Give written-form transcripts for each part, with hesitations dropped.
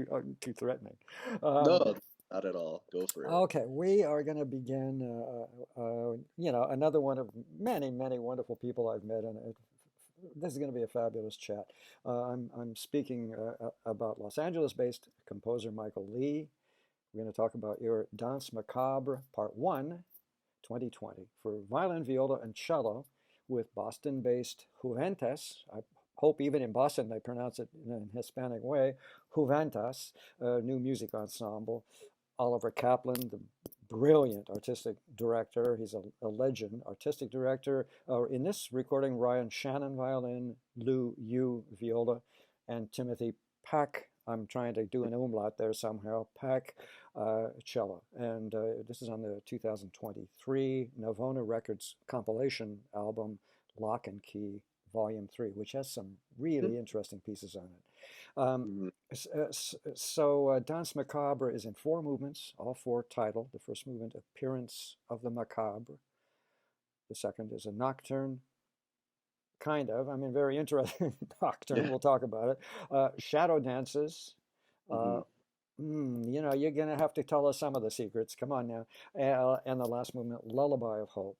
too threatening. No, not at all. Go for it. Okay, we are going to begin, another one of many, many wonderful people I've met, and this is going to be a fabulous chat. I'm speaking about Los Angeles-based composer Michael Lee. We're going to talk about your Danse Macabre Part 1, 2020, for violin, viola, and cello with Boston-based Juventus. I hope even in Boston they pronounce it in a Hispanic way, Juventus, new music ensemble. Oliver Kaplan, the brilliant artistic director. He's a legend, artistic director. In this recording, Ryan Shannon, violin, Lou Yu, viola, and Timothy Pack. I'm trying to do an umlaut there somehow. Pack, cello. And this is on the 2023 Navona Records compilation album, Lock and Key, Volume 3, which has some really interesting pieces on it. Mhm. So Danse Macabre is in four movements, all four titled. The first movement, Appearance of the Macabre. The second is a nocturne, kind of. I mean, very interesting nocturne. Yeah. We'll talk about it. Shadow dances. Uh, Hmm. you're going to have to tell us some of the secrets. Come on now. And the last movement, Lullaby of Hope.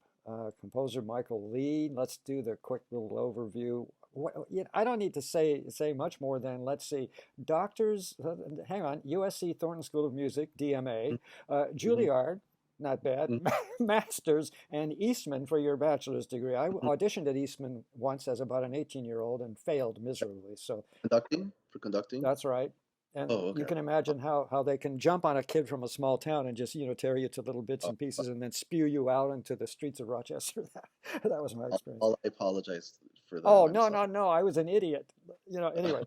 Composer Michael Lee. Let's do the quick little overview. I don't need to say much more than, let's see, doctors, hang on, USC Thornton School of Music, DMA, Hmm. Juilliard, not bad, Masters, and Eastman for your bachelor's degree. I Hmm. auditioned at Eastman once as about an 18-year-old and failed miserably. So Conducting for conducting. that's right. And Oh, you okay. can imagine how they can jump on a kid from a small town and just, tear you to little bits Oh, and pieces and then spew you out into the streets of Rochester. That was my experience. I apologize for Oh, them. I'm no, sorry. no, no. I was an idiot. Anyway,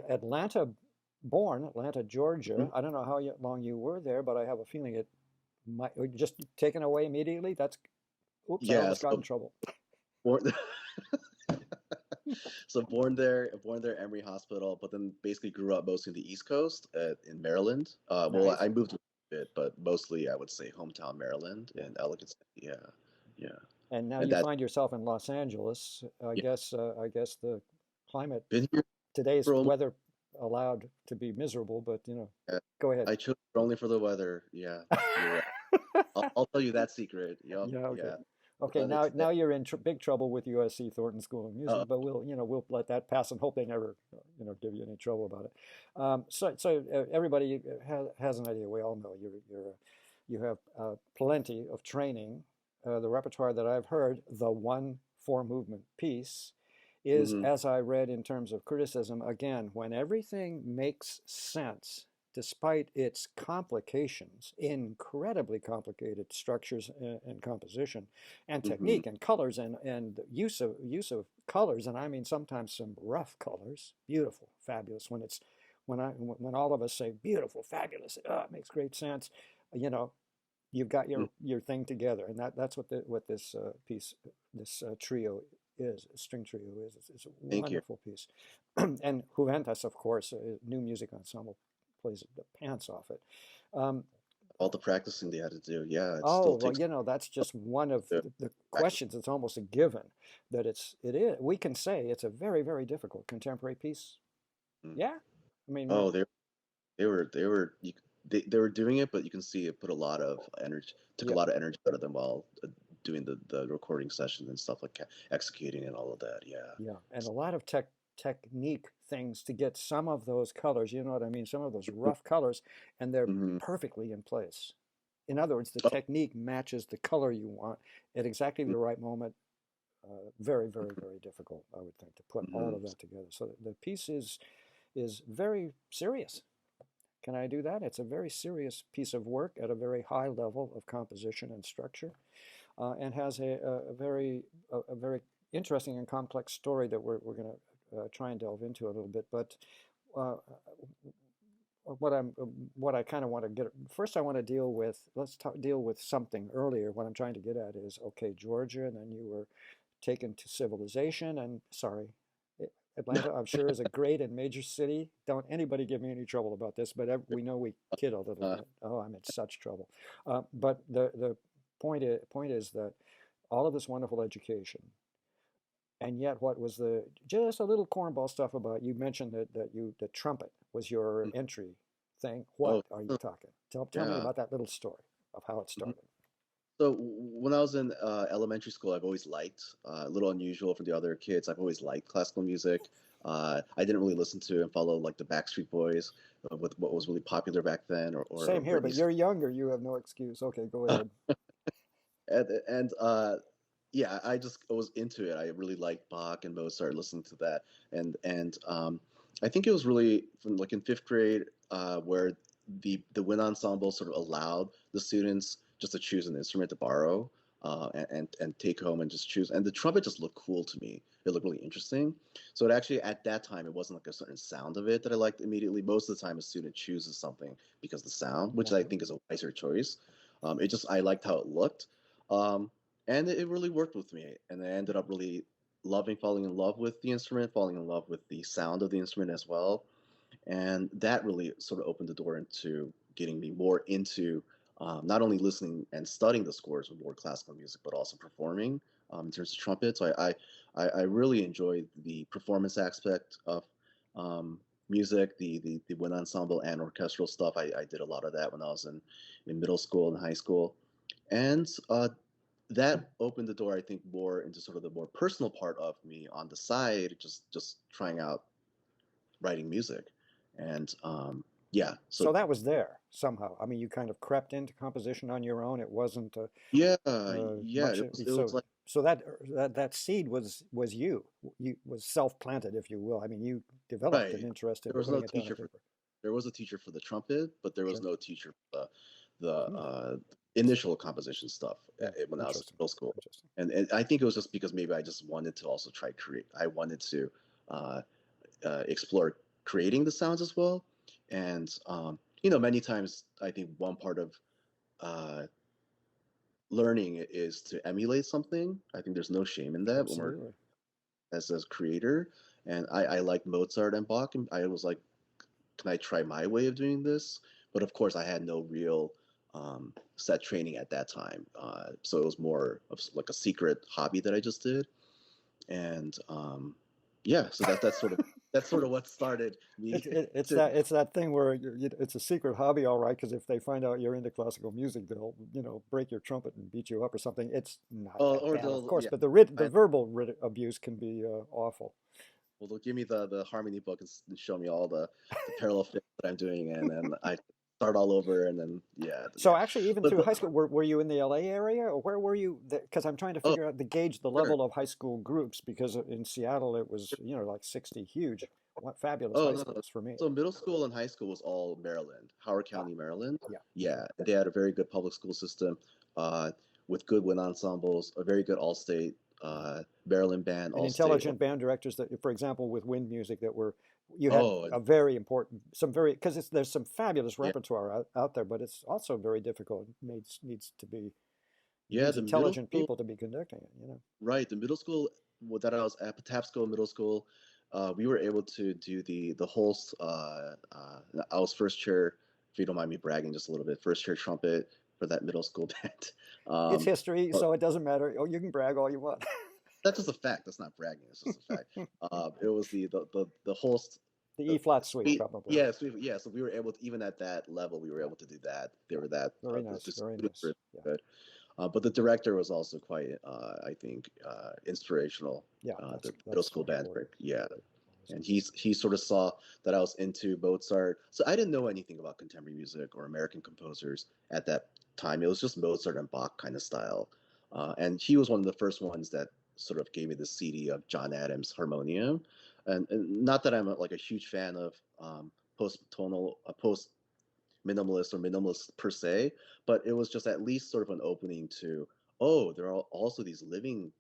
Atlanta, Georgia. Mhm. I don't know how long you were there, but I have a feeling it might just taken away immediately. Oops, I Yeah. almost got in trouble. Born, born there, Emory Hospital, but then basically grew up mostly in the East Coast, in Maryland. Well, Nice. I moved a bit, but mostly I would say hometown Maryland Yeah. in Ellicott City. Yeah, yeah, And now and you that find yourself in Los Angeles. yeah, I guess the climate been here today's for only. weather allowed to be miserable, but Yeah, go ahead. I chose only for the weather. Yeah, you're right. I'll tell you that secret. Yep, Yeah, okay. yeah. Okay, But it's now you're in tr big trouble with USC Thornton School of uh, Music, but we'll let that pass and hope they never, give you any trouble about it. Everybody has an idea. We all know you have plenty of training. The repertoire that I've heard, the one four movement piece, is, mhm. as I read in terms of criticism, again, when everything makes sense despite its complications, incredibly complicated structures and composition and Mhm. technique and colors and use of colors, and I mean sometimes some rough colors, beautiful, fabulous. When all of us say beautiful, fabulous, it makes great sense. You know, you've got Mhm. your thing together, and that's what this piece, this trio is, string trio is. It's a Thank you. wonderful piece, and Juventus, of course, new music ensemble plays the pants off it. Um, All the practicing they had to do. Yeah, it oh still well, takes that's just one of to the practice. questions. It's almost a given that it is. We can say it's a very very difficult contemporary piece. Mm. Yeah, I mean, Oh, they were they were doing it, but you can see it put a lot of energy, took a yeah, lot of energy out of them while doing the recording sessions and stuff like executing and all of that. Yeah. yeah, and a lot of technique things to get some of those colors, you know what I mean? Some of those rough colors, and they're Hmm. perfectly in place. In other words, the Oh, technique matches the color you want at exactly the right moment. Very, very, very difficult, I would think, to put all mm-hmm. of that together. So the piece is very serious. Can I do that? It's a very serious piece of work at a very high level of composition and structure, and has a very interesting and complex story that we're going to try and delve into a little bit. But uh, what I kind of want to get first, I want to deal with something earlier. What I'm trying to get at is, okay, Georgia, and then you were taken to civilization, and sorry, Atlanta, I'm sure, is a great and major city. Don't anybody give me any trouble about this, but we know we kid a little uh, bit. Oh, I'm in such trouble. But the point is that all of this wonderful education And yet, what was the just a little cornball stuff about you mentioned that you the trumpet was your Mm. entry thing. Oh, What are you talking? Tell me yeah. about that little story of how it Mhm. started. So when I was in elementary school, I've always liked, a little unusual from the other kids. I've always liked classical music. I didn't really listen to and follow like the Backstreet Boys with what was really popular back then, or Same here, but Britney you're Spears. younger. You have no excuse. Okay, go ahead. And yeah, I just was into it. I really liked Bach and Mozart, listening to that, and I think it was really from like in fifth grade, where the wind ensemble sort of allowed the students just to choose an instrument to borrow, and take home and just choose. And the trumpet just looked cool to me. It looked really interesting. So it actually at that time it wasn't like a certain sound of it that I liked immediately. Most of the time, a student chooses something because of the sound, which I Right. think is a wiser choice. It just I liked how it looked. Um, and it really worked with me. And I ended up really falling in love with the instrument, falling in love with the sound of the instrument as well. And that really sort of opened the door into getting me more into, not only listening and studying the scores of more classical music, but also performing, in terms of trumpet. So I really enjoyed the performance aspect of, um, music, the wind ensemble and orchestral stuff. I did a lot of that when I was in middle school and high school. And that opened the door, I think, more into sort of the more personal part of me on the side, just trying out writing music, and yeah, so So that was there somehow. I mean, you kind of crept into composition on your own. It wasn't yeah, yeah, much. it was like So that seed was you was self-planted, if you will. I mean, you developed an right. interest in There was no putting it down on teacher for paper. there was a teacher for the trumpet, but there was Sure. no teacher for the Hmm. initial composition stuff, Yeah. when I was in Interesting. middle school, Interesting. and I think it was just because maybe I just wanted to also try create. I wanted to uh, explore creating the sounds as well. And many times I think one part of uh, learning is to emulate something. I think there's no shame in that when we're Absolutely. as a creator. And I like Mozart and Bach, and I was like, can I try my way of doing this? But of course, I had no real set training at that time, so it was more of like a secret hobby that I just did. And yeah, so that's sort of what started me to. It's that thing where it's a secret hobby, all right, because if they find out you're into classical music, they'll, break your trumpet and beat you up or something. It's not Oh, that or bad, of they'll course, yeah, but the I, verbal abuse can be awful. well, they'll give me the harmony book and show me all the parallel fifths that I'm doing, and then I start all over, and then yeah, So yeah. actually, even But through high school, were you in the LA area or where were you? Because I'm trying to oh, figure out the gauge the sure. level of high school groups because in Seattle it was, like 60 huge. What fabulous Oh high no, no. schools for me. So middle school and high school was all Maryland, Howard Ah, County, Maryland. yeah, okay. Yeah, they had a very good public school system, uh, with good wind ensembles, a very good all-state, Maryland band, And all-state. intelligent band directors that, for example, with wind music that were, you had Oh, and a very important, some very, because there's some fabulous yeah, repertoire out there, but it's also very difficult. Needs to be, yeah. needs The middle intelligent school, people to be conducting it. right? The middle school that I was at, Patapsco Middle School, we were able to do the whole. I was first chair, if you don't mind me bragging just a little bit, first chair trumpet for that middle school band. It's Um, history, but so it doesn't matter. Oh, you can brag all you want. that's just a fact. That's not bragging. It's just a fact. It was the whole The the E flat suite, suite. probably. Yeah, suite, yeah. So we were able to, even at that level, we were able to do that. They were that Very the nice, very students nice. were Yeah, good. But the director was also quite, I think, inspirational. yeah, The middle that's school band important. director, yeah. Always And good. he sort of saw that I was into Mozart. So I didn't know anything about contemporary music or American composers at that time. It was just Mozart and Bach kind of style. And he was one of the first ones that sort of gave me the CD of John Adams' Harmonium. And not that I'm like a huge fan of, post minimalist or minimalist per se, but it was just at least sort of an opening to, oh, there are also these living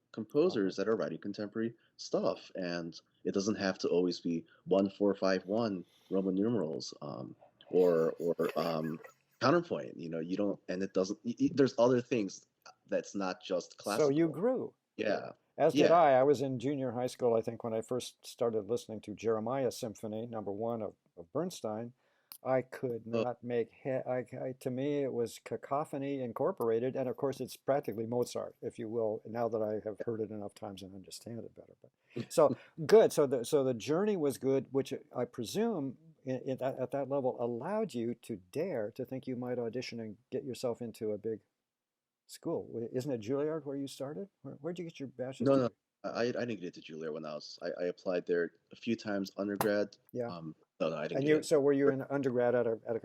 Oh, composers that are writing contemporary stuff, and it doesn't have to always be 1451 Roman numerals, or counterpoint. You don't, and it doesn't. There's other things that's not just so you classical. grew. Yeah, As did yeah. I. I was in junior high school, I think, when I first started listening to Jeremiah Symphony, number one of Bernstein. I could Uh, not make to me it was cacophony incorporated, and of course it's practically Mozart, if you will, now that I have heard it enough times and understand it better. But so good. So the journey was good, which I presume at that level allowed you to dare to think you might audition and get yourself into a big school. Isn't it Juilliard where you started? Where'd you get your bachelor's no, no, degree? I didn't get into Juilliard when I applied there a few times undergrad. Yeah. No, no, I didn't And get you, in. so were you in undergrad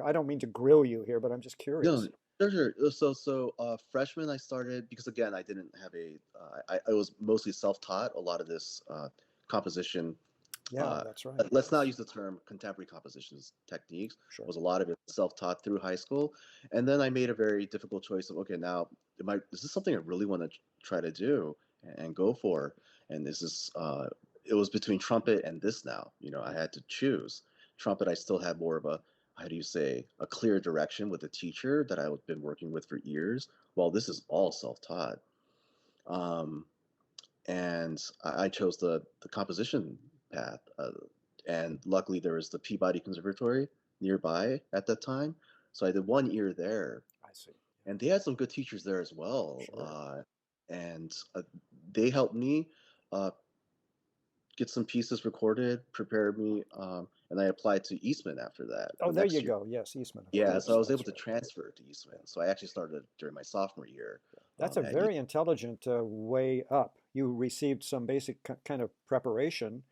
I don't mean to grill you here, but I'm just No, curious. sure, sure. Freshman, I started because again, I didn't have I was mostly self-taught. A lot of this composition, Yeah, uh, that's right. let's not Yes, use the term contemporary compositions techniques. sure. Was a lot of it self-taught through high school, and then I made a very difficult choice of okay, now is this something I really want to try to do and go for? And this is it was between trumpet and this now. I had to choose. Trumpet, I still had more of a how do you say a clear direction with a teacher that I've been working with for years. Well, this is all self-taught. Um, and I chose the composition path. And luckily, there was the Peabody Conservatory nearby at that time, so I did 1 year there, I see. Yeah, and they had some good teachers there as well. sure. And they helped me uh, get some pieces recorded, prepared me, and I applied to Eastman after that Oh, the there you next year. go. Yes, Eastman, of Yeah, so I course. was able That's to right. transfer to Eastman. So I actually started during my sophomore year That's a at Eastman. very intelligent way up. You received some basic kind of preparation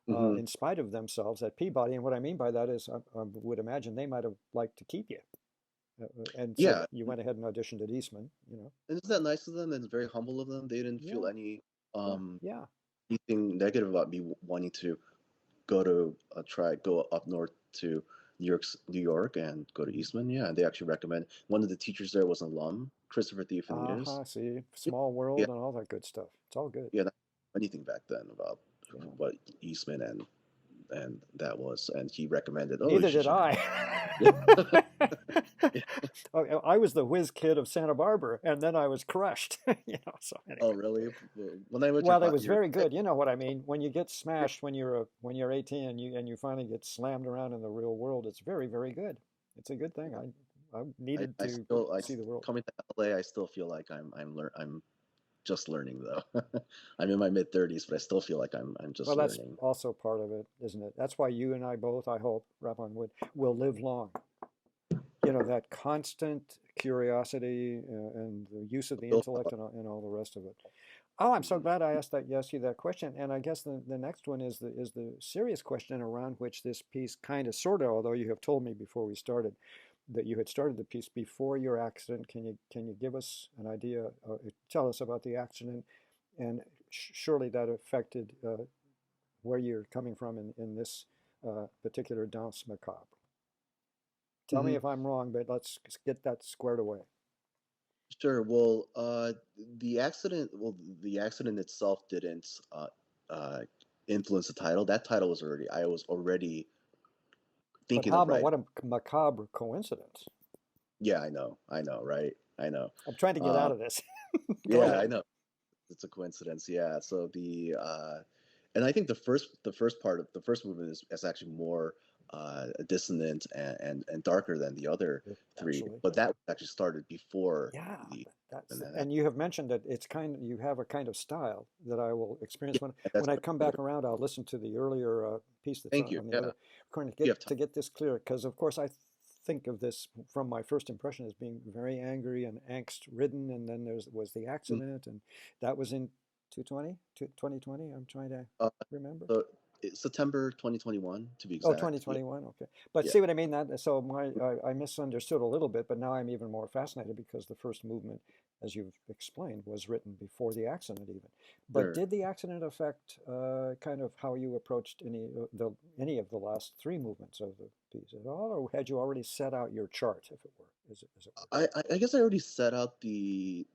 Hmm. in spite of themselves at Peabody. And what I mean by that is, I would imagine they might have liked to keep you. And so Yeah, you went ahead and auditioned at Eastman. and isn't that nice of them? And it's very humble of them. They didn't feel Yeah, yeah, um yeah. anything negative about me wanting to go up north to New York, and go to Eastman. Yeah, and they actually recommend. One of the teachers there was an alum, Christopher Theophanides. Uh-huh. See, small Yeah, world and all that good stuff. It's all good. yeah, not anything back then about Yeah. what Eastman and that was, and he recommended, oh, you Neither should did check. I. Yeah. I was the whiz kid of Santa Barbara, and then I was crushed. So Oh, anyway. really? When I went Well, it was your very good. You know what I mean? When you get smashed when you're 18 and you finally get slammed around in the real world, it's very, very good. It's a good thing. I needed I to still see the world. coming to LA, I still feel like I'm just learning though. I'm in my mid 30s, but I still feel like I'm Well, just that's learning. also part of it, isn't it? That's why you and I both, I hope, rap on wood, will live long. That constant curiosity and the use of the Build intellect up. and all the rest of it. Oh, I'm so Mhm. glad I asked you that question. And I guess the next one is the serious question around which this piece kind of sort of, although you have told me before we started that you had started the piece before your accident. Can you give us an idea, tell us about the accident, and surely that affected where you're coming from in this particular danse macabre. Tell me Mhm. if I'm wrong, but let's get that squared away. Sure. Well, the accident itself didn't uh, influence the title. That title was already, I was already But thinking of writing. what a macabre coincidence. Yeah, I know, right? I know. I'm trying to get out Um, of this. Go yeah, I ahead. know. It's a coincidence. Yeah. So and I think the first part of the first movement is actually more dissonant and darker than the other three. Actually, But that actually started before yeah, the that's and then that. and you have mentioned that you have a kind of style that I will experience Yeah, when that's I come back around. I'll listen to the earlier piece that's thank you. on the Yeah, other recording you have to get this clear because of course I think of this from my first impression as being very angry and angst ridden, and then was the time. accident, and that was in 2020. I'm trying to Uh, remember. so it's September 2021 to be Oh, exact. Yeah, 2021. Okay. But yeah, see what I mean? So I misunderstood a little bit, but now I'm even more fascinated because the first movement, as you've explained, was written before the accident even. But sure. did the accident affect kind of how you approached any of the last three movements of the piece at all, or had you already set out your chart, if it were, as it were? I guess I already set out the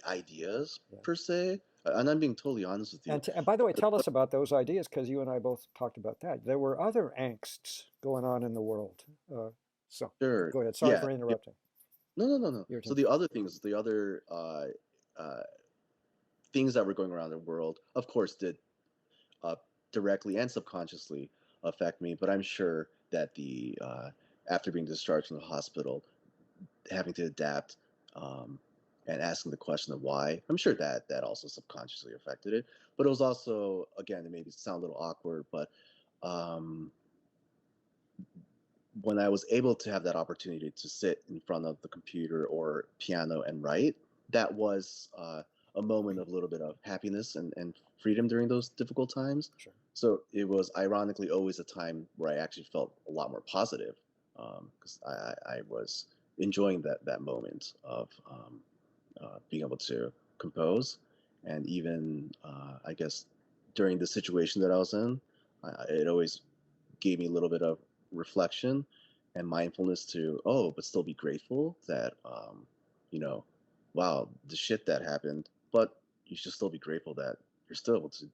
ideas Yeah. per se, and I'm being totally honest with you. And by the way, tell us about those ideas because you and I both talked about that. There were other angsts going on in the world. Uh, so Sure. go ahead. Sorry Yeah. for Yeah. interrupting. No, no, no, no. Your So turn. the other things, the other uh, things that were going around the world, of course, did uh, directly and subconsciously affect me. But I'm sure that after being discharged from the hospital, having to adapt, um, and asking the question of why. I'm sure that that also subconsciously affected it, but it was also, again, it made it sound a little awkward, but um, when I was able to have that opportunity to sit in front of the computer or piano and write, that was a moment of a little bit of happiness and freedom during those difficult times. Sure. So it was ironically always a time where I actually felt a lot more positive, because I was enjoying that moment of being able to compose, and even I guess during the situation that I was in, it always gave me a little bit of reflection and mindfulness to, oh, but still be grateful that you know wow, the shit that happened, but you should still be grateful that you're still able to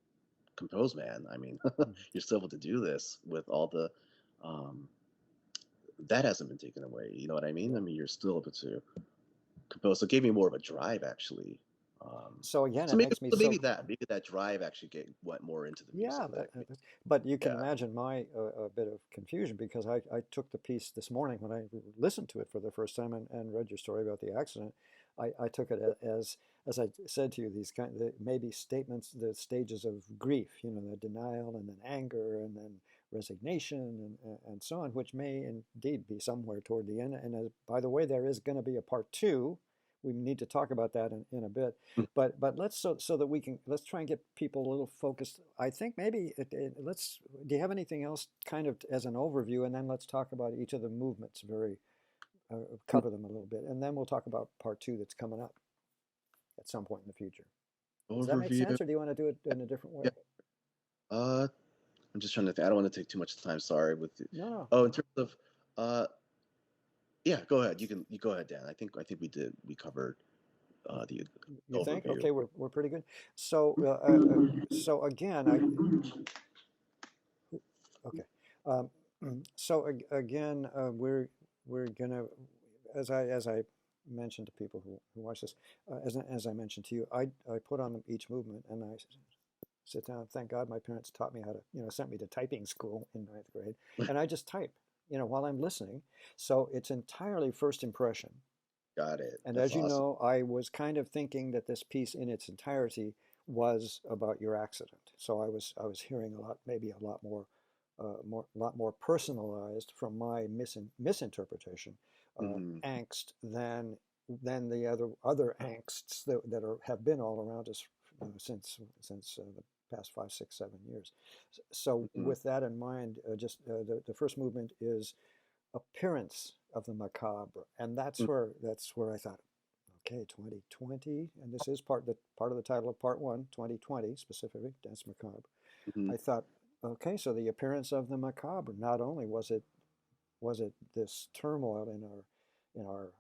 compose, man. I mean, Mhm. you're still able to do this with all the um, that hasn't been taken away, you know what I mean? Yeah. I mean, you're still able to compose, so it gave me more of a drive actually. So again, So it maybe, makes me so so. maybe that drive actually went more into the music Yeah, that but you can yeah. imagine my a bit of confusion because I took the piece this morning when I listened to it for the first time and read your story about the accident. I took it as I said to you, these maybe statements, the stages of grief, you know, the denial and then anger and then resignation and so on, which may indeed be somewhere toward the end. And by the way, there is going to be a part two. We need to talk about that in a bit. But let's so that we can let's try and get people a little focused. I think maybe let's. Do you have anything else kind of as an overview, and then let's talk about each of the movements very cover them a little bit, and then we'll talk about part two that's coming up at some point in the future. Does that make Overview. sense, or do you want to do it in a different way? Yeah. Uh, I'm just trying to think. I don't want to take too much time. Sorry. With the, No, no. oh, in terms of yeah, go ahead. You go ahead, Dan. I think we covered the You think? overview. Okay, we're pretty good. So so again, I okay. Um, so again, we're gonna, as I mentioned to people who watch this, as I mentioned to you, I put on each movement and I sit down. Thank God my parents taught me how to, you know, sent me to typing school in ninth grade, and I just type, you know, while I'm listening. So it's entirely first impression. Got it. And That's as you awesome. know, I was kind of thinking that this piece in its entirety was about your accident. So I was hearing a lot, maybe a lot more personalized from my misinterpretation, Hmm. angst than the other angsts that have been all around us, you know, since the past 5, 6, 7 years. So Hmm. with that in mind, just the first movement is appearance of the macabre, and that's where I thought, okay, 2020, and this is part of the title of part one, 2020 specifically, Dance Macabre. Hmm. I thought, okay, so the appearance of the macabre. Not only was it this turmoil in our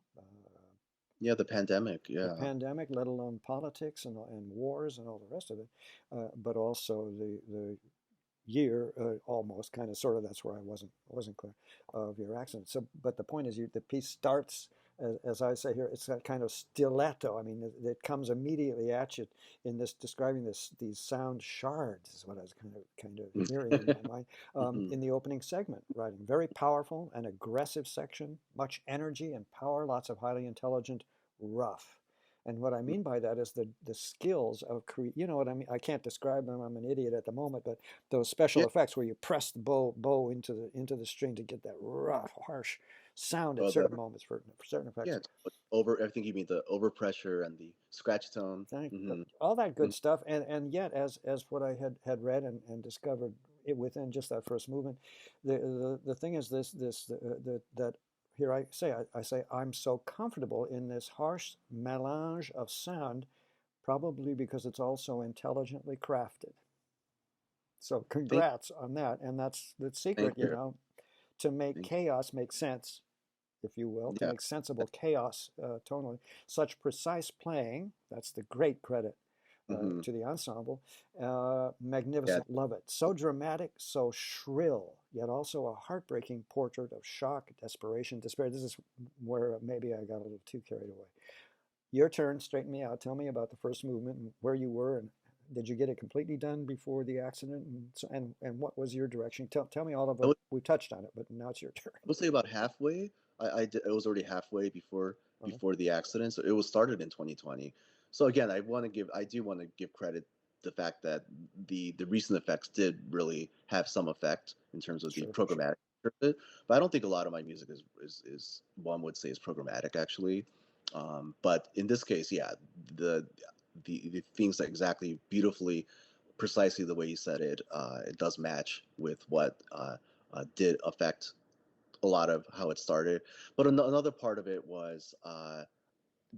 Yeah, the pandemic. the Yeah. pandemic, let alone politics and wars and all the rest of it, but also the year, almost kind of sort of, that's where I wasn't clear of your accent. So but the point is, the piece starts as I say here, it's that kind of stiletto. I mean, it comes immediately at you in this describing these sound shards is what I was kind of hearing in my mind, Hmm. in the opening segment. Writing very powerful and aggressive section, much energy and power, lots of highly intelligent rough. And what I mean by that is the skills of you know what I mean. I can't describe them. I'm an idiot at the moment, but those Yeah. special effects where you press the bow into the string to get that rough, harsh sound at Oh, the certain moments for certain effects. yeah. Over. I think you mean the overpressure and the scratch tone. Thank Hmm. all that good stuff, and yet as what I had read and discovered it within just that first movement, the thing is that here I say I'm so comfortable in this harsh melange of sound, probably because it's also intelligently crafted. So Thank, congrats on that. And that's the thank secret, you you. know, to make Thank chaos make sense, if you will, you. to Yeah. make sensible chaos tonally. Such precise playing, that's the great credit Hmm. to the ensemble. Yeah. Magnificent, love it. So dramatic, so shrill, yet also a heartbreaking portrait of shock, desperation, despair. This is where maybe I got a little too carried away. Your turn, straighten me out. Tell me about the first movement and where you were and did you get it completely done before the accident? And so, and what was your direction? Tell me all of I it. would, We touched on it, but now it's your turn. I would say about halfway. It was already halfway Uh-huh. before the accident. So it was started in 2020. So again, I do want to give credit the fact that the recent effects did really have some effect in terms of the Sure, sure. programmatic of it. But I don't think a lot of my music is one would say is programmatic actually. But in this case, yeah, the the things that exactly beautifully, precisely the way you said it, it does match with what did affect a lot of how it started. But another part of it was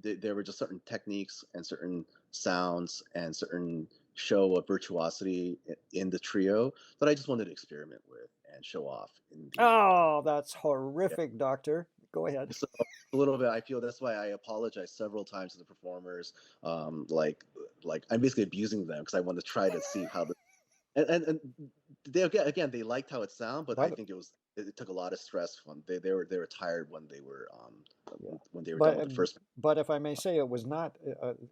there were just certain techniques and certain sounds and certain show of virtuosity in the trio that I just wanted to experiment with and show off in the Oh, that's yeah. horrific, doctor. Go ahead. So a little bit, I feel that's why I apologize several times to the performers. Like I'm basically abusing them because I want to try to see how the and they again they liked how it sounded, but By I the think it took a lot of stress from they were tired Yeah, when they were done but with the first. but if I may say, it was not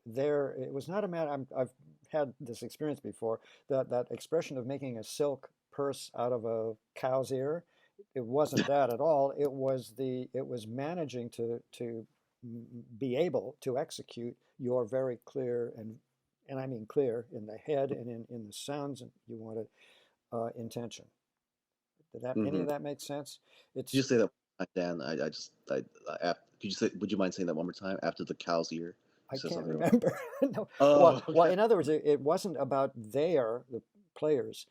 there. It was not a matter. I've had this experience before. That expression of making a silk purse out of a cow's ear, it wasn't that at all. It was managing to be able to execute your very clear and I mean clear in the head and in the sounds you wanted intention. Did that any Mm-hmm. of that make sense? Could you It's say that, Dan? I just could you say? Would you mind saying that one more time after the cow's ear? You I said can't something about. remember. No. Oh, Well, okay. in other words, it wasn't about the players,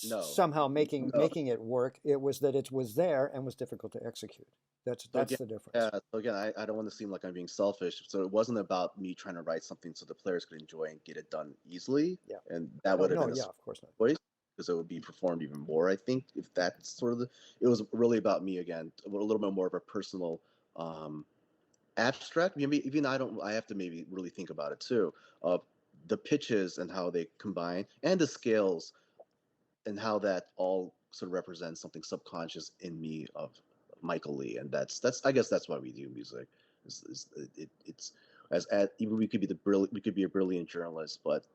No, somehow no. making it work. It was that it was there and was difficult to execute. So That's again, the difference. yeah. So again, I don't want to seem like I'm being selfish. So it wasn't about me trying to write something so the players could enjoy and get it done easily, Yeah. and that No, would have no, been a yeah, of course not. choice because it would be performed even more. I think if that's sort of it was really about me again, a little bit more of a personal, um, abstract. Maybe even I don't. I have to maybe really think about it too. The pitches and how they combine, and the scales and how that all sort of represents something subconscious in me of Michael Lee, and that's I guess that's why we do music. It's as even we could be a brilliant journalist, but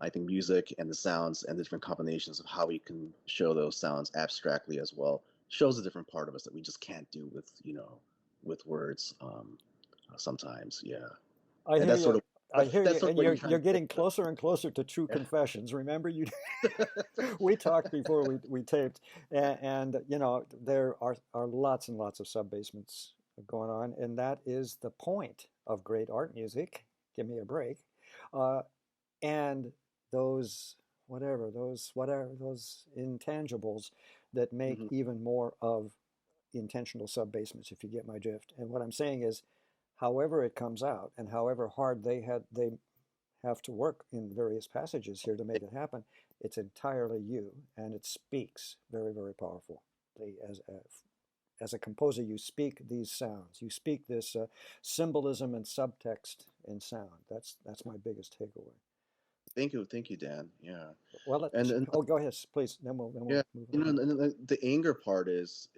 I think music and the sounds and the different combinations of how we can show those sounds abstractly as well shows a different part of us that we just can't do with with words sometimes. Yeah, I and hear that's sort you. of I hear that's you, sort of and what you're you're trying to say. getting closer and closer to true confessions. Remember, you we talked before we taped, and you know there are lots and lots of sub basements going on, and that is the point of great art music. Give me a break, uh, and those whatever those intangibles that make Hmm. even more of intentional sub basements. If you get my drift, and what I'm saying is, however it comes out, and however hard they have to work in various passages here to make it happen. It's entirely you, and it speaks very, very powerful. As a composer, you speak these sounds. You speak this symbolism and subtext in sound. That's my biggest takeaway. Thank you, Dan. Yeah, Well, and oh, go ahead, please. Then yeah, we'll move you on. know, and the anger part is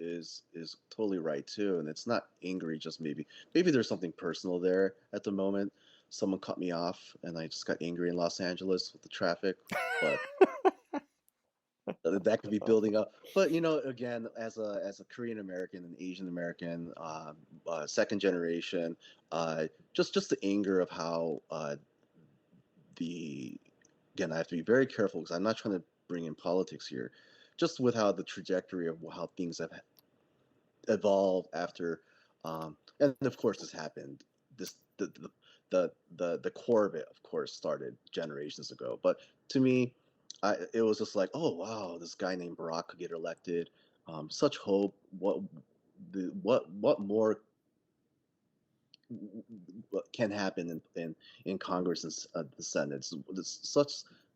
totally right too, and it's not angry. Just maybe there's something personal there at the moment. Someone cut me off, and I just got angry in Los Angeles with the traffic, but that could be building up. But again, as a Korean American and Asian American, second generation, just the anger of how the again, I have to be very careful because I'm not trying to bring in politics here. Just with how the trajectory of how things have evolved after, and of course this happened. This the core of it, of course, started generations ago. But to me, it was just like, oh wow, this guy named Barack could get elected. Such hope. What more can happen in Congress and the Senate.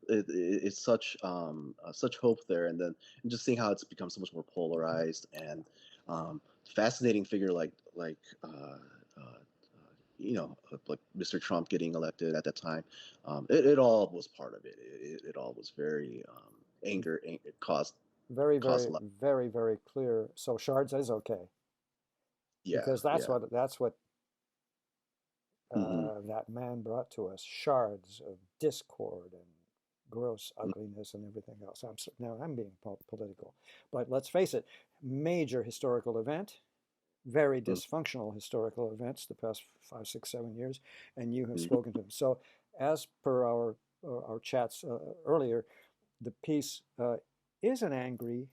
It's such hope there, and then just seeing how it's become so much more polarized and fascinating figure like like Mr. Trump getting elected at that time. It all was part of it. It all was very anger. It Very, caused very, a lot. very, very clear. So shards is okay Yeah, because yeah. that's what Hmm. that man brought to us, shards of discord and gross ugliness and everything else. Now I'm being political, but let's face it, major historical event, very dysfunctional historical events the past 5, 6, 7 years, and you have spoken to them. So, as per our chats earlier, the piece is an angry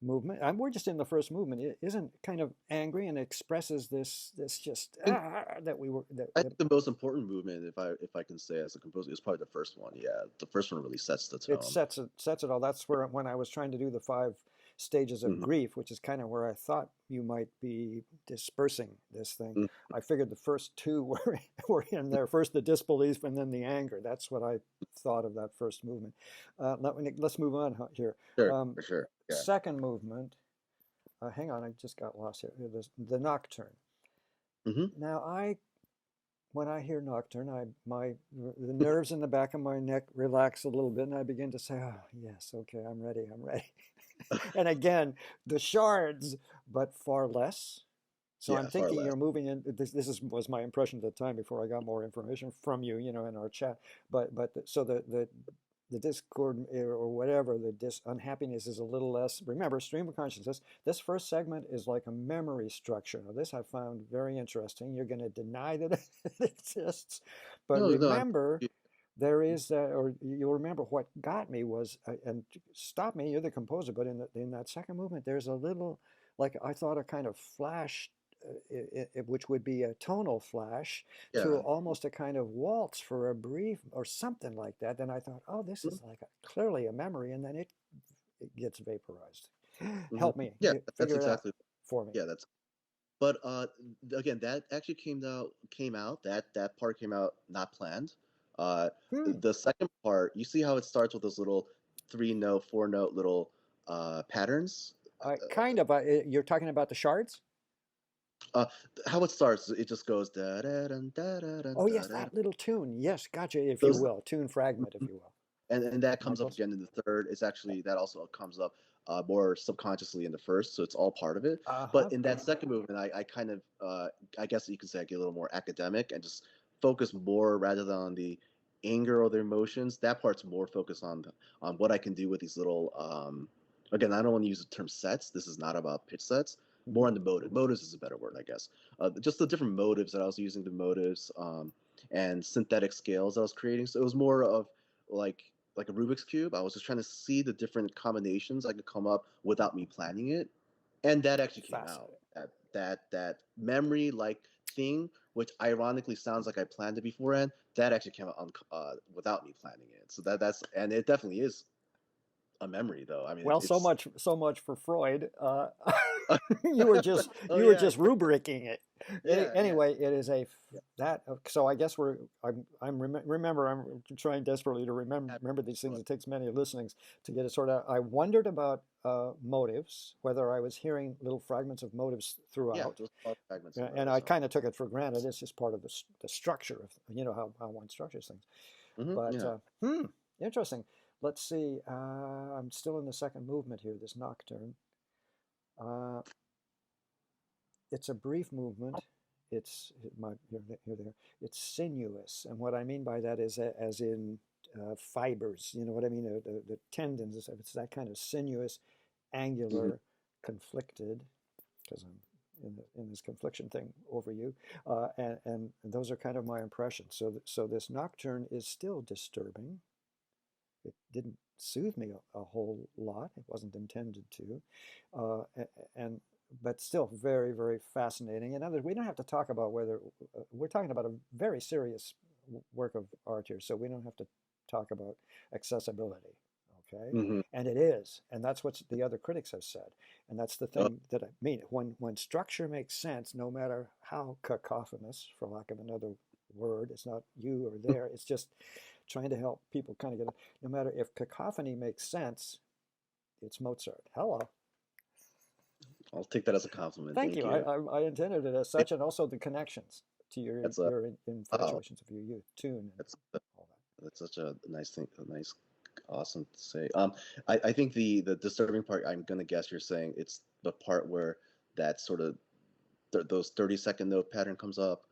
movement. We're just in the first movement. It isn't kind of angry and expresses this just that we were I think the most important movement, if I can say as a composer, is probably the first one. Yeah, the first one really sets the it tone. sets it all. That's where when I was trying to do the 5 stages of Hmm. grief, which is kind of where I thought you might be dispersing this thing. Hmm. I figured the first two were in there. First the disbelief and then the anger. That's what I thought of that first movement. Let's move on here. Sure, Um, for sure. Yeah. Second movement. Hang on, I just got lost here. The nocturne. Hmm. Now when I hear nocturne, the nerves in the back of my neck relax a little bit, and I begin to say, "Oh yes, okay, I'm ready, I'm ready." And again, the shards, but far less. So I'm Yeah, far thinking less. you're moving in. Was my impression at the time before I got more information from you, in our chat. So the discord or whatever the unhappiness is a little less. Remember, stream of consciousness. This first segment is like a memory structure. Now, this I found very interesting. You're going to deny that it exists, but No, no, remember, there is, or you'll remember what got me was, and stop me. You're the composer, but in that second movement, there's a little, like I thought, a kind of flash which would be a tonal flash, to yeah. almost a kind of waltz for a brief or something like that. Then I thought, oh, this is like clearly a memory, and then it gets vaporized. Hmm. Help me Yeah, that's figure it out exactly. for me. Yeah, that's. But again, that actually came out. That part came out not planned. Uh, Hmm. the second part, you see how it starts with those little 3 note, 4 note little patterns. Kind of. You're talking about the shards? Uh, how it starts, it just goes da da da da da da Oh, yes, da da. that little tune. Yes, gotcha, if you Those will. Tune fragment, if you will. and that Am I comes up close? again in the third. It's actually that also comes up more subconsciously in the first, so it's all part of it. Uh-huh. But in that second movement, I kind of I guess you could say I get a little more academic and just focus more rather than on the anger or the emotions. That part's more focused on what I can do with these little. Again, I don't want to use the term sets. This is not about pitch sets. More Mhm. on the motive. Motives is a better word, I guess. Just the different motives that I was using, the motives and synthetic scales I was creating. So it was more of like like a Rubik's cube. I was just trying to see the different combinations I could come up without me planning it, and that actually came out. Fascinating. That memory like thing, which ironically sounds like I planned it beforehand, that actually came out without me planning it. So that's and it definitely is a memory though. I mean, Well, it's so much for Freud. oh You were yeah, just rubricing it. yeah, yeah, Anyway, it is yeah. that. So I guess remember I'm trying desperately to Happy remember these things. Flood. It takes many listenings to get it sorted out. I wondered about motives, whether I was hearing little fragments of motives Yeah, throughout, those are fragments of and I motives. kind of took it for granted. It's just part of the structure of how one structures things. But Yeah. interesting. Let's see. I'm still in the second movement here, this nocturne. Uh, it's a brief movement. Here there. It's sinuous, and what I mean by that is as in fibers. You know what I mean? The tendons. It's that kind of sinuous, Hmm. angular, conflicted. Because I'm in this confliction thing over you, and those are kind of my impressions. So this nocturne is still disturbing. It didn't soothe me a whole lot. It wasn't intended to, uh, and but still very, very fascinating. In other words, we don't have to talk about whether we're talking about a very serious work of art here, so we don't have to talk about accessibility. Okay, Hmm. and it is, and that's what the other critics have said, and that's the Oh, thing that I mean. When structure makes sense, no matter how cacophonous, for lack of another word, it's not you or there. It's just trying to help people kind of get it. No matter if cacophony makes sense, it's Mozart. Hello. I'll take that as a compliment. Thank Thank you. you. I intended it as such, and also the connections to That's your oh, infatuations of your youth, tune, and that's all that. that's such a nice thing, a nice, awesome to say. I think the disturbing part, I'm gonna guess you're saying it's the part where that sort of those 30-second note pattern comes up.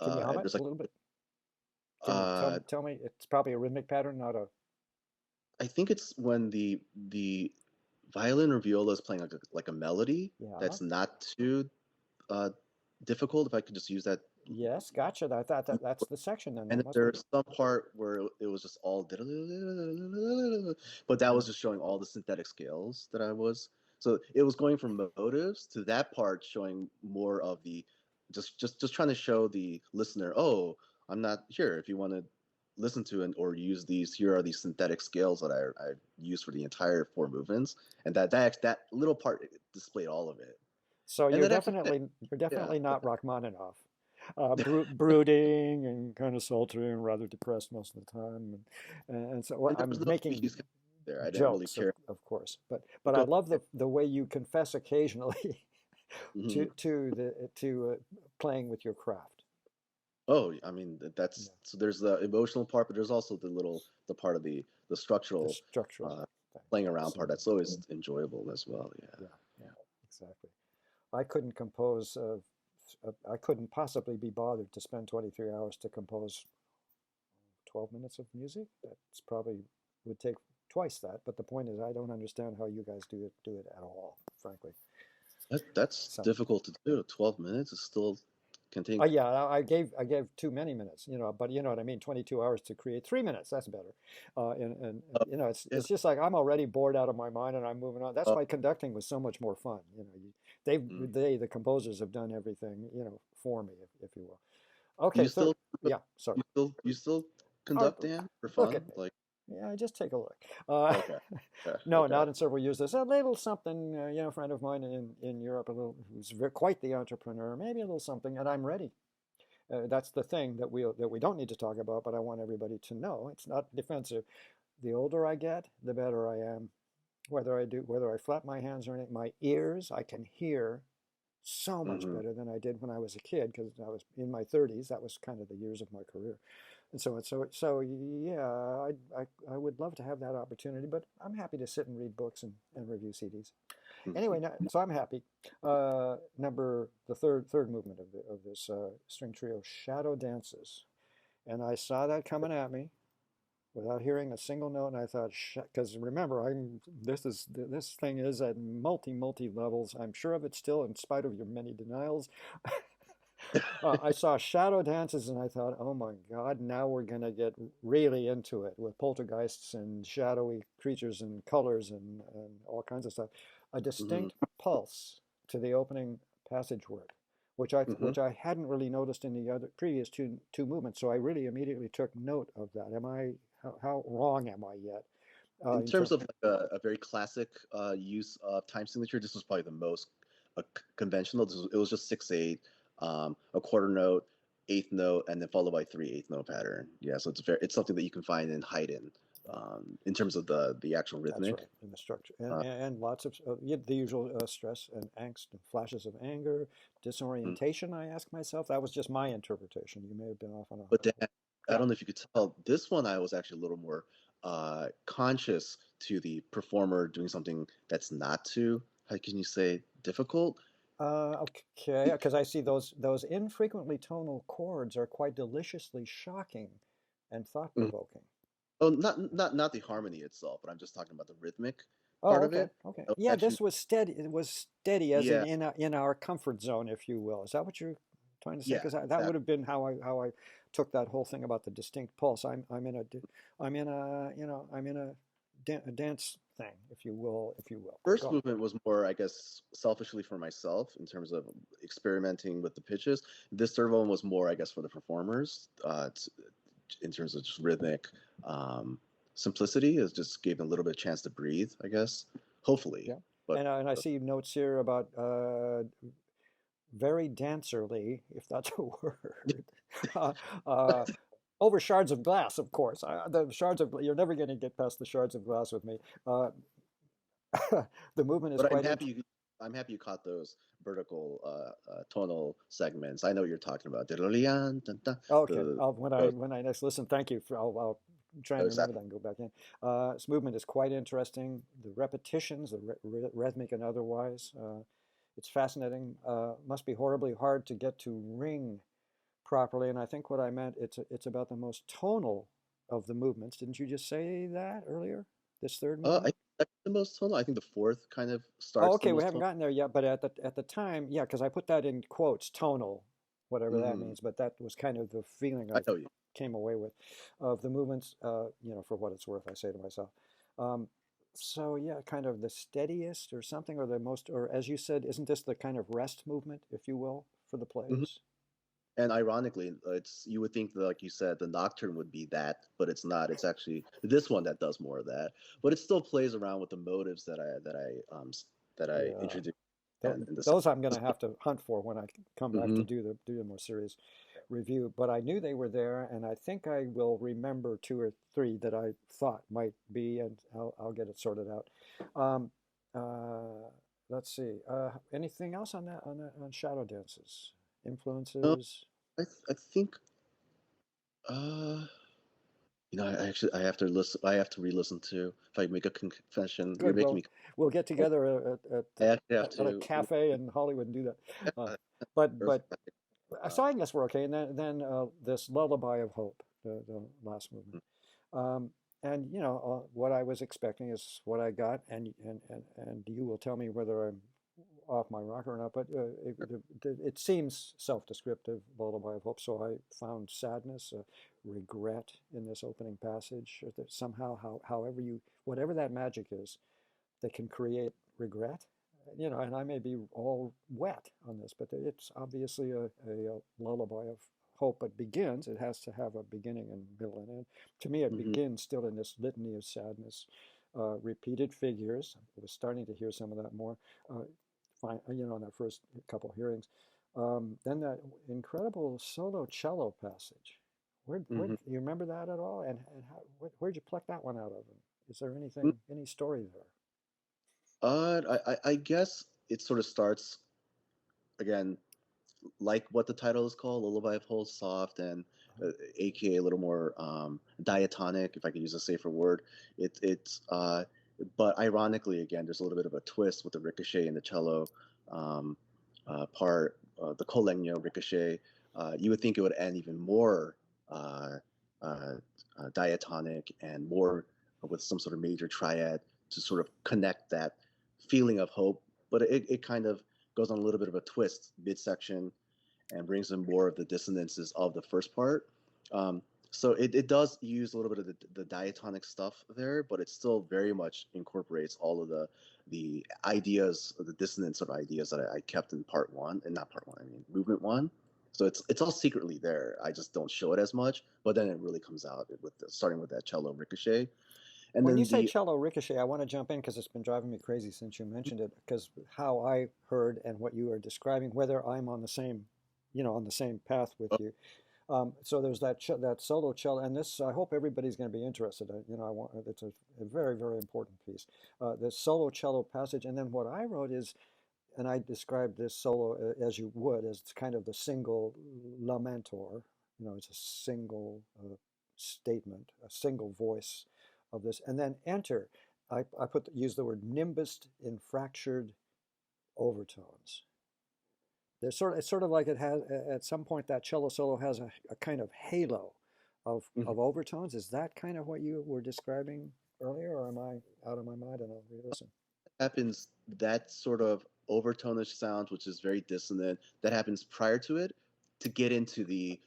Can you hum And it there's a like little bit? Can you uh, tell me? It's probably a rhythmic pattern, not a. I think it's when the violin or viola is playing like a melody Yeah. that's not too uh, difficult. If I could just use that. Yes, gotcha. That's the section then. And That then must be. there's some part where it was just all, but that was Mm. just showing all the synthetic scales that I was. So it was going from motives to that part showing more of the, just trying to show the listener, oh, I'm not here. If you want to listen to and or use these, here are these synthetic scales that I use for the entire four movements, and that little part displayed all of it, So and that actually, you're yeah. definitely not Rachmaninoff. Brooding and kind of sultry and rather depressed most of the time, and so well, And there was I'm no making species there. I didn't really jokes, care. of course, but I Because, love the way you confess occasionally mhm. to playing with your craft. Oh, I mean Yeah, that's so there's the emotional part, but there's also the part of the the structural structural uh, thing. playing around part So that's always enjoyable as well. Yeah. yeah, yeah, exactly. I couldn't compose. I couldn't possibly be bothered to spend 23 hours to compose 12 minutes of music. That's probably would take twice that. But the point is, I don't understand how you guys do it at all, frankly. That's So, difficult to do. 12 minutes is still can take. yeah, I gave too many minutes, but you know what I mean. 22 hours to create 3 minutes. That's better. And Uh, it's yeah. it's just like I'm already bored out of my mind and I'm moving on. That's Uh, why conducting was so much more fun. mm. The composers have done everything, for me, if you will. Do Okay, you third. still Yeah, sorry. you still Oh, conduct, Dan, for look fun? at me. Like, Yeah, just take a look. okay, yeah, No, okay. not in several years. There's a little something, a friend of mine in Europe, who's quite the entrepreneur, maybe a little something, and I'm ready. That's the thing that we don't need to talk about, but I want everybody to know. It's not defensive. The older I get, the better I am. Whether I flap my hands or anything, my ears, I can hear so much Hmm. better than I did when I was a kid because I was in my 30s. That was kind of the years of my career. And so yeah, I would love to have that opportunity, but I'm happy to sit and read books and review CDs. Anyway, so I'm happy. The third movement of this string trio, Shadow Dances, and I saw that coming at me without hearing a single note, and I thought, because remember, this thing is at multi levels. I'm sure of it still, in spite of your many denials. I saw Shadow Dances, and I thought, oh my God, now we're going to get really into it with poltergeists and shadowy creatures and colors and all kinds of stuff. A Hmm. distinct pulse to the opening passage work, Hmm. which I hadn't really noticed in the other previous two movements. So I really immediately took note of that. How wrong am I yet? In In terms terms, of like a very classic use of time signature, this was probably the most conventional. It was just 6/8, a quarter note, eighth note, and then followed by three eighth note pattern. Yeah, so it's something that you can find in Haydn, in terms of the actual that's rhythmic. right, in the structure, Uh, and lots of yeah, the usual stress and angst and flashes of anger, mm. disorientation. I ask myself. That was just my interpretation. You may have been off on a. But then I Yeah. don't know if you could tell, this one I was actually a little more conscious to the performer doing something that's not too, how can you say, difficult. Okay, because I see those infrequently tonal chords are quite deliciously shocking and Mhm. thought-provoking. Oh, not the harmony itself, but I'm just talking about the rhythmic part Oh, of okay, it. okay. It was Yeah, actually, this was steady. It was steady, as yeah, in our comfort zone, if you will. Is that what you're trying to say? yeah, Because that would exactly. have been how I took that whole thing about the distinct pulse. I'm in a dance thing, if you will. First Go. movement was more, I guess, selfishly for myself in terms of experimenting with the pitches. This third one was more, I guess, for the performers, in terms of just rhythmic um, simplicity. It just gave them a little bit of chance to breathe, I guess. Hopefully, Yeah, but and I see notes here about very dancerly, if that's a word, uh, uh, over shards of glass, of course. The shards of you're never going to get past the shards of glass with me. The movement is but quite int I'm happy you caught those vertical tonal segments. I know what you're talking about. Okay, The when I next listen, thank you. I'll try and remember that exactly. and go back in. This movement is quite interesting. The repetitions, the rhythmic and otherwise, it's fascinating. Must be horribly hard to get to ring properly, and I think what I meant, it's about the most tonal of the movements. Didn't you just say that earlier? This third I movement? that's the most tonal. I think the fourth kind of Oh, starts the okay, we most haven't tonal. gotten there yet, but at the time, yeah, because I put that in quotes, tonal, whatever that Hmm. means. But that was kind of the feeling I I know you. came away with of the movements. For what it's worth, I say to myself. Um, so yeah, kind of the steadiest or something, or the most, or as you said, isn't this the kind of rest movement, if you will, for the Hmm. plays? And ironically, it's you would think that, like you said, the Nocturne would be that, but it's not. It's actually this one that does more of that. But it still plays around with the motives that I Yeah. introduced and in the Those I'm going to have to hunt for when I come back to hmm do the more serious review. But I knew they were there, and I think I will remember two or three that I thought might be, and I'll get it sorted out. Um, let's see. Anything else on on Shadow Dances? No, Influences? I think uh I actually I have to listen. I have to re-listen to. If I make a confession, you're Good. making me. We'll get Oh, together I actually have at a to. cafe in Hollywood and do that. Uh, Uh, but Perfect. so Um, I guess we're okay. And then this Lullaby of Hope, the last movement. Um, and what I was expecting is what I got, and you will tell me whether I'm off my rocker or not. But it seems self-descriptive, Lullaby of Hope. So I found sadness, regret in this opening passage. That somehow, however whatever that magic is, that can create regret. And I may be all wet on this, but it's obviously a lullaby of hope. But begins, it has to have a beginning and middle and end. To me, it mhm, begins still in this litany of sadness, repeated figures. I was starting to hear some of that more, in our first couple hearings. Then that incredible solo cello passage. Where mhm. you remember that at all? And where'd you pluck that one out of? Is there any story there? I guess it sort of starts again like what the title is called, Lullaby of Whole Soft, and aka a little more diatonic, if I could use a safer word. It's but ironically, again, there's a little bit of a twist with the ricochet and the cello um, part, the colegno ricochet. You would think it would end even more uh, uh, diatonic and more with some sort of major triad to sort of connect that feeling of hope, but it kind of goes on a little bit of a twist midsection and brings in more of the dissonances of the first part. So it does use a little bit of the diatonic stuff there, but it still very much incorporates all of the ideas, the dissonance of ideas that I kept in part one, and not part one, I mean movement one. So it's all secretly there. I just don't show it as much, but then it really comes out with starting with that cello ricochet, and When you then say the cello ricochet, I want to jump in because it's been driving me crazy since you mentioned it. Because how I heard and what you are describing, whether I'm on the same, on the same path with you. So there's that solo cello, and this I hope everybody's going to be interested. I want it's a very very important piece. The solo cello passage, and then what I wrote is, and I described this solo as you would, as it's kind of the single lamentor. It's a single statement, a single voice of this, and then enter. I use the word nimbused in fractured overtones. It's sort of like it has at some point that cello solo has a kind of halo mhm. of overtones. Is that kind of what you were describing earlier, or am I out of my mind and I'll re-listen? Happens that sort of overtonish sound, which is very dissonant, that happens prior to it to get into the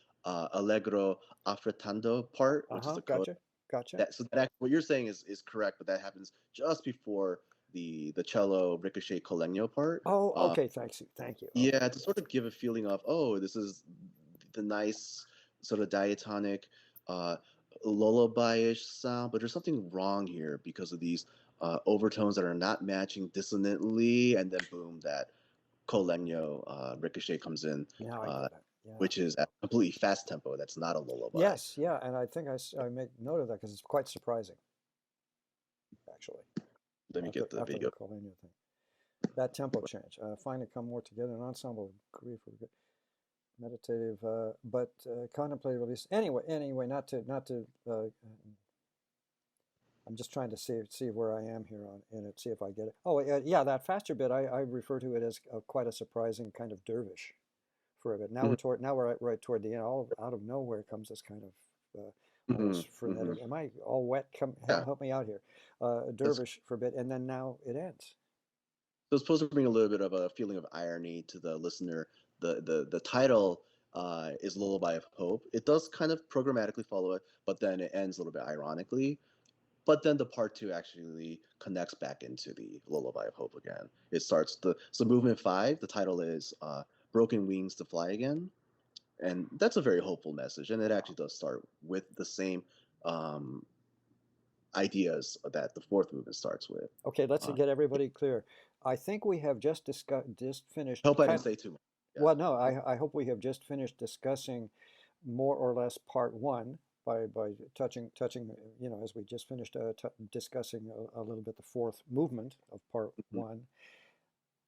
allegro affrettando part, which is Uh-huh, the code. gotcha, gotcha. That so that what you're saying is correct, but that happens just before the cello ricochet colegno part. Oh, Um, okay, thank you. Okay, yeah, to sort gotcha. of give a feeling of, oh, this is the nice sort of diatonic, uh, lullaby-ish sound, but there's something wrong here because of these overtones that are not matching dissonantly, and then boom, that colegno ricochet comes in, Now I uh, get it. Yeah. which is at a completely fast tempo. That's not a lullaby. Yes, yeah, and I think I make note of that because it's quite surprising, actually, Let me get the after the video. Colania thing. That tempo change. Find it come more together, an ensemble grief or meditative, but contemplative release. Anyway, not to. I'm just trying to see where I am here on in it, see if I get it. Oh, yeah, that faster bit. I refer to it as quite a surprising kind of dervish for a bit. Mhm, Now we're right toward the end. All out of nowhere comes this kind of mhm, almost mhm. frenetic. Am I all wet? Come Yeah, help me out here. that's Dervish for a bit, and then now it ends. so it's supposed to bring a little bit of a feeling of irony to the listener. The title is Lullaby of Hope. It does kind of programmatically follow it, but then it ends a little bit ironically. But then the part two actually connects back into the Lullaby of Hope again. It starts the so movement five. The title is Broken Wings to Fly Again, and that's a very hopeful message. And it actually does start with the same um, ideas that the fourth movement starts with. Okay, let's Uh, get everybody clear. I think we have just I finished hope I didn't kind. say too much. Yeah. Well, no, I hope we have just finished discussing more or less part one by touching, as we just finished t discussing a little bit the fourth movement of part Mhm. one.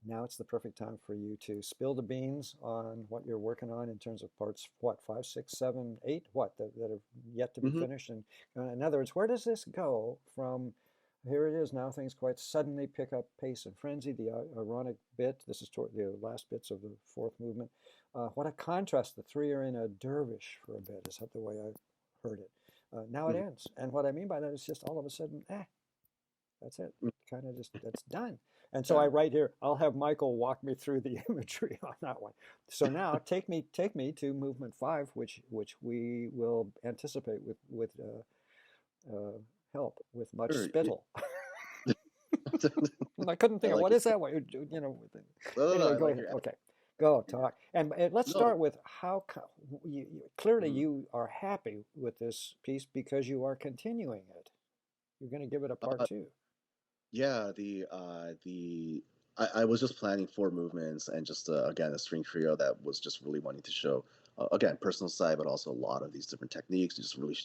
Now it's the perfect time for you to spill the beans on what you're working on in terms of parts, what, five, six, seven, eight, what, that have yet to be Mhm. finished. And in other words, where does this go from here it is now, things quite suddenly pick up pace and frenzy, the ironic bit, this is toward the last bits of the fourth movement. What a contrast, the three are in a dervish for a bit, is the way I've heard it. Now it Mhm. ends. And what I mean by that is just all of a sudden, that's it. Mhm. Kind of just, that's done. And so I Yeah. write here, I'll have Michael walk me through the imagery on that one. So now take me to movement five, which we will anticipate with help with much Sure. spittle. I couldn't I think of like what it. is that? No, no, no. Anyway, I go like ahead. your Okay, go attitude. talk. And let's No. start with clearly Mhm. you are happy with this piece because you are continuing it. You're going to give it a part Uh, two. yeah. I was just planning four movements and just again a string trio that was just really wanting to show again personal side, but also a lot of these different techniques. Just really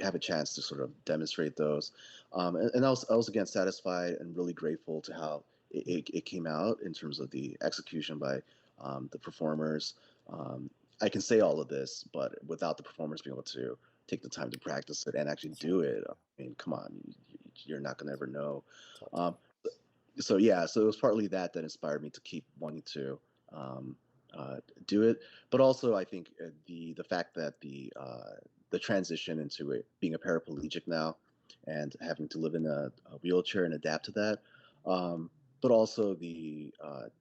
have a chance to sort of demonstrate those. And I was again satisfied and really grateful to how it came out in terms of the execution by the performers. Um, I can say all of this, but without the performers being able to take the time to practice it and actually That's right. do it, Yeah, I mean, come on, you're not gonna ever know. telltale. Um, so yeah, so it was partly that that inspired me to keep wanting to um, uh, do it, but also I think the fact that the transition into it being a paraplegic now and having to live in a wheelchair and adapt to that, but also the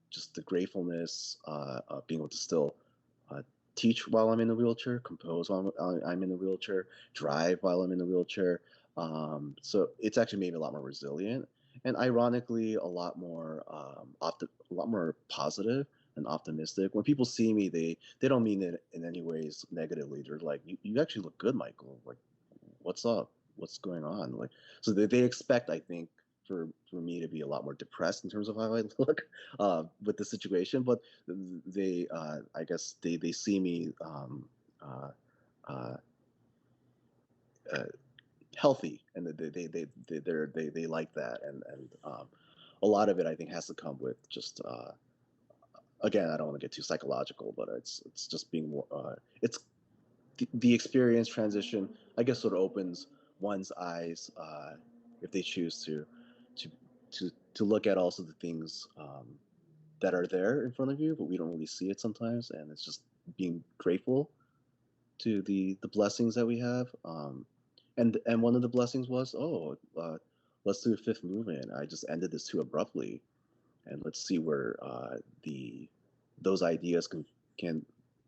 just the gratefulness of being able to still uh, teach while I'm in the wheelchair, compose while I'm in the wheelchair, drive while I'm in the wheelchair. So it's actually made me a lot more resilient and ironically a lot more positive and optimistic. When people see me, they don't mean it in any ways negatively. They're like, you actually look good, Michael. Like, what's up? What's going on? Like, so they expect, I think, for me to be a lot more depressed in terms of how I look with the situation, but I guess they see me uh, uh, uh, healthy, and they like that, and a lot of it I think has to come with just again I don't want to get too psychological, but it's just being more it's the experience transition I guess sort of opens one's eyes if they choose to to look at also the things that are there in front of you, but we don't really see it sometimes, and it's just being grateful to the blessings that we have. And one of the blessings was, let's do a fifth movement. I just ended this too abruptly, and let's see where the those ideas can.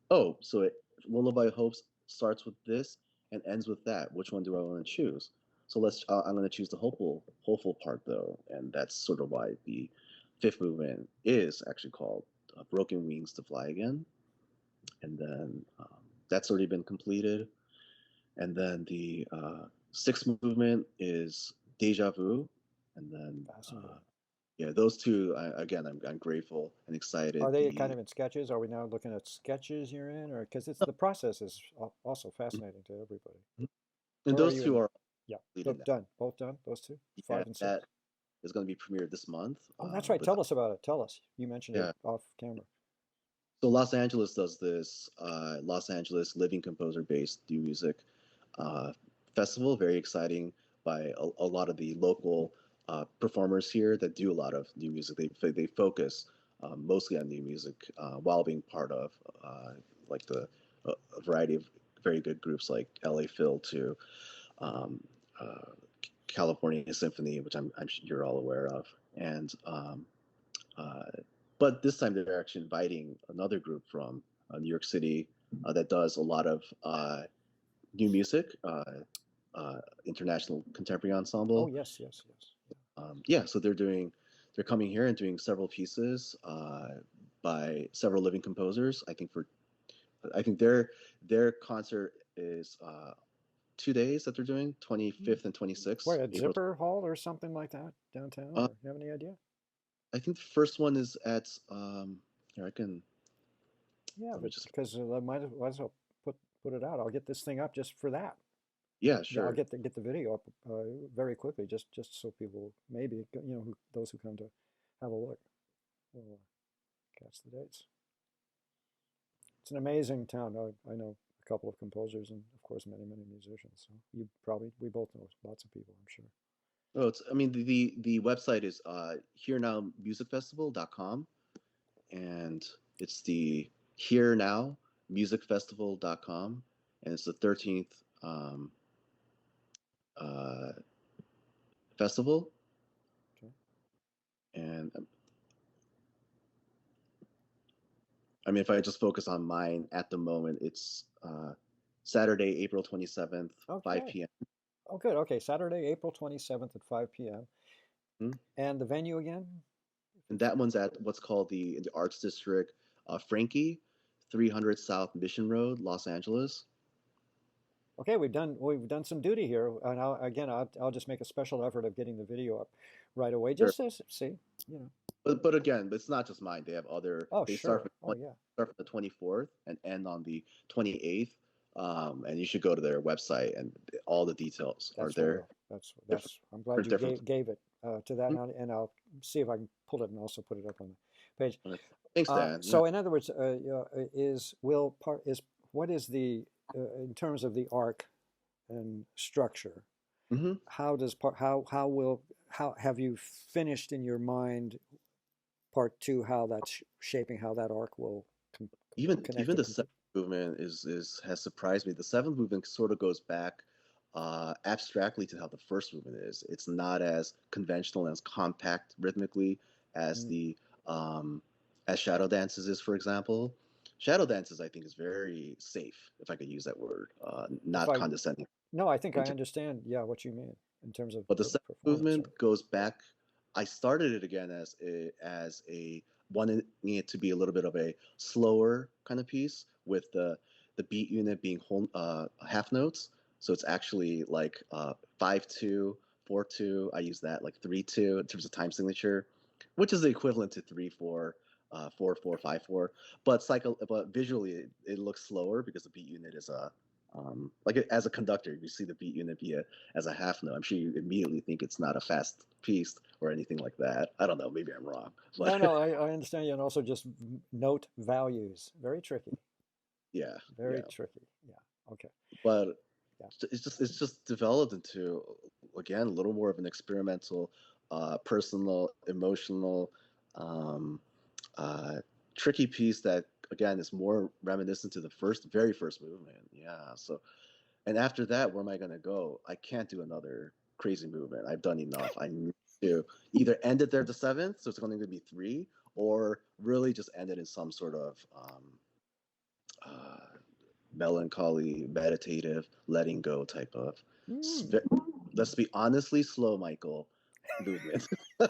Oh, so Lullaby Hopes starts with this and ends with that. Which one do I want to choose? So let's. I'm going to choose the hopeful part though, and that's sort of why the fifth movement is actually called "Broken Wings to Fly Again." And then that's already been completed. And then the sixth movement is Deja Vu. And then, Fascinating. yeah, those two, again, I'm grateful and Are excited. they kind of in sketches? Are we now looking at sketches you're in, or because it's the process is also fascinating to everybody. And Where are those you two in? are Yeah, completed now. done. Both done. Those two, Yeah, five and that six. is going to be premiered this month. Oh, that's right. But Tell us about it. Tell us. You mentioned it yeah, off camera. so Los Angeles does this Los Angeles living composer based new music uh, festival. Very exciting by a lot of the local performers here that do a lot of new music. They focus mostly on new music, while being part of like a variety of very good groups like LA Phil to um, uh, California Symphony, which I'm sure you're all aware of, and uh, but this time they're actually inviting another group from New York City that does a lot of new music, international contemporary Oh, ensemble. yes, yes, yes. Yeah, so they're coming here and doing several pieces by several living composers. I think their concert is 2 days that they're doing, Hmm. 25th and 26th Where, at April. Zipper Hall or something like that downtown? Uh, Or you have any idea? I think the first one is at here I can Yeah, let me but just because I might as well put it out. I'll get this thing up just for that. yeah, Yeah, I'll sure. get the video up very quickly, just so people maybe those who come to have a look will catch the dates. It's an amazing town. I know a couple of composers and of course many musicians. So we both know lots of people, I'm sure. Oh, it's I mean the website is herenowmusicfestival.com, and it's the here now musicfestival.com, and it's the 13th uh, festival. Okay. And I mean, if I just focus on mine at the moment, it's Saturday, April 27th, Okay. 5 p.m. Oh, good. Okay, Saturday, April 27th at 5 p.m. Hmm? And the venue again? If And it's that one's at what's called the Arts District, Frankie, 300 South Mission Road, Los Angeles. okay, we've done some duty here, and I'll just make a special effort of getting the video up right away, Sure. just to see, you know. But again, it's not just mine. They have other. Oh, They start sure. Oh, yeah. start from the 24th and end on the 28th. And you should go to their website, and all the details are That's what I there. will. That's Different that's. I'm glad you different. gave it to that, and I'll see if I can pull it and also put it up on the page. Thanks, Dan. Yeah. So, in other words, is will part is what is the in terms of the arc and structure? Hmm. How does part how will how have you finished in your mind part two? How that's shaping how that arc will connect Even and the complete? seventh movement is has surprised me. The seventh movement sort of goes back abstractly to how the first movement is. It's not as conventional and as compact rhythmically as Mm. the um, as Shadow Dances is, for example. Shadow Dances, I think, is very safe, if I could use that word, If not I condescending. No, I think In I terms, understand. Yeah, what you mean in terms of but the seventh performance. movement goes back. I started it again as a wanting it to be a little bit of a slower kind of piece with the beat unit being whole half notes. So it's actually like 5/2, 4/2. I use that like 3/2 in terms of time signature, which is the equivalent to 3/4, 4/4, 5/4. But visually it looks slower because the beat unit is a like as a conductor, you see the beat unit be as a half note. I'm sure you immediately think it's not a fast piece or anything like that. I don't know, maybe I'm wrong, No, but no, I understand you, and also just note values. Very tricky. yeah, Very yeah. tricky. Yeah. Okay. But Yeah. it's just developed into again a little more of an experimental, personal, emotional, um, uh, tricky piece that again is more reminiscent to the very first movement. Yeah. So and after that, where am I going to go? I can't do another crazy movement. I've done enough. I need to either end it there at the seventh, so it's going to be three, or really just end it in some sort of uh, melancholy, meditative, letting go type of, Mm. let's be honestly slow, Michael, movement. I'm,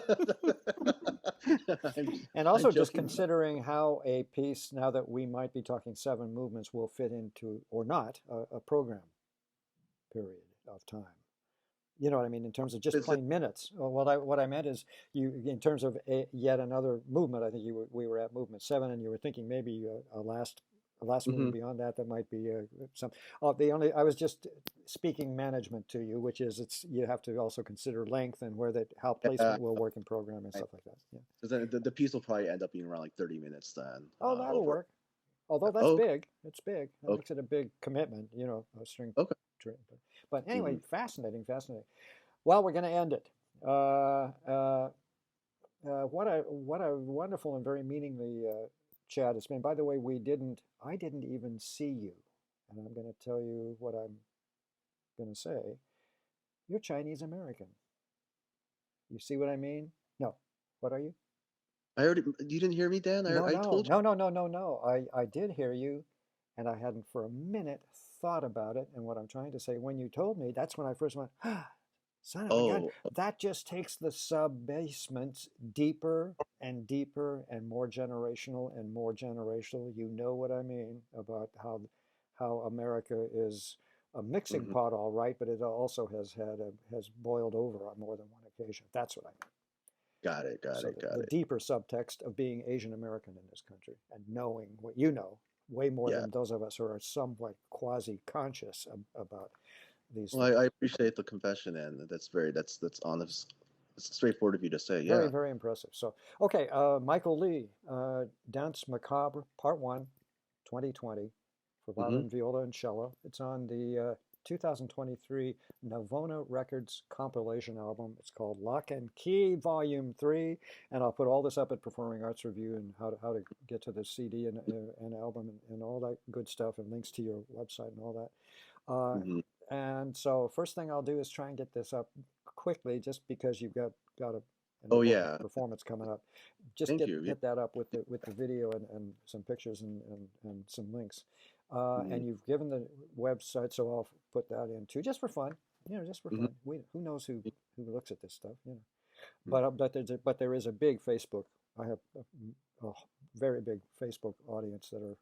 And I'm also just joking. considering how a piece, now that we might be talking seven movements, will fit into, or not, a program period of time. You know what I mean? In terms of just It's, plain minutes. What I meant is in terms of yet another movement. I think we were at movement seven, and you were thinking maybe a last movement mhm. beyond that might be some. The only I was just speaking management to you, which is you have to also consider length and how Yeah, placement will work in program and stuff like that. Yeah. then the piece will probably end up being around like 30 minutes then Oh, that'll over. work. Although that's Oh, big, it's big. That okay, makes it a big commitment, a string. okay. But anyway, Hmm. fascinating, fascinating. Well, we're going to end it. Uh, uh, What a wonderful and very meaningly chat it's been. By the way, I didn't even see you, and I'm going to tell you what I'm going to say. You're Chinese American. You see what I mean? No. What are you? I already. You didn't hear me, Dan. No, I no, told you. no, no, no, no, no. I did hear you, and I hadn't for a minute thought about it. And what I'm trying to say, when you told me, that's when I first went, ah, son of a gun. Oh, That just takes the sub basements deeper and deeper and more generational and more generational. You know what I mean about how America is a mixing mhm. pot, all right, but it also has boiled over on more than one occasion. That's what I mean. Got it. Got So it. Got the it. deeper subtext of being Asian American in this country and knowing what you know way more Yeah. than those of us who are somewhat quasi-conscious about these Well, things. I appreciate the confession, and that's honest. It's straightforward of you to say. Very, Yeah. very impressive. So, okay, Michael Lee, Danse Macabre, Part 1, 2020, for Hmm. violin, viola, and cello. It's on the 2023 Navona Records compilation album. It's called Lock and Key Volume 3, and I'll put all this up at Performing Arts Review and how to get to the CD and album and all that good stuff and links to your website and all that. Hmm. And so first thing I'll do is try and get this up quickly, just because you've got an Oh important yeah. performance coming up. Just Thank you. Yeah. get that up with the video and some pictures and some links. Hmm. And you've given the website, so I'll put that in too, just for fun. Just for Hmm. fun. Who knows who looks at this stuff. But there is a big Facebook. I have a very big Facebook audience that are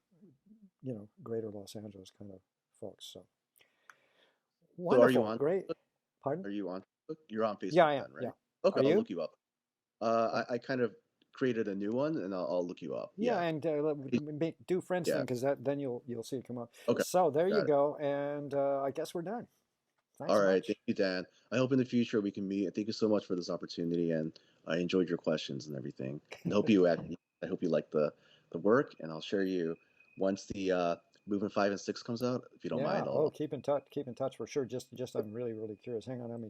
greater Los Angeles kind of folks. So So are you wonderful, on great. Facebook? Pardon? Are you on Facebook? You're on Yeah, Facebook I am. then, Yeah. right? Okay, Are I'll you? look you up. Uh, I kind of created a new one, and I'll look you up. yeah, Yeah. and do friends Yeah. thing, because then you'll see it come up. Okay. So there you Got it. go, and I guess we're done. Thanks All so right. much. Thank you, Dan. I hope in the future we can meet. And thank you so much for this opportunity. And I enjoyed your questions and everything. And I hope you like the work. And I'll share you once the movement 5 and 6 comes out. If you don't Yeah. mind, Oh, I'll keep in touch. Keep in touch for sure. Just I'm really curious. Hang on, let me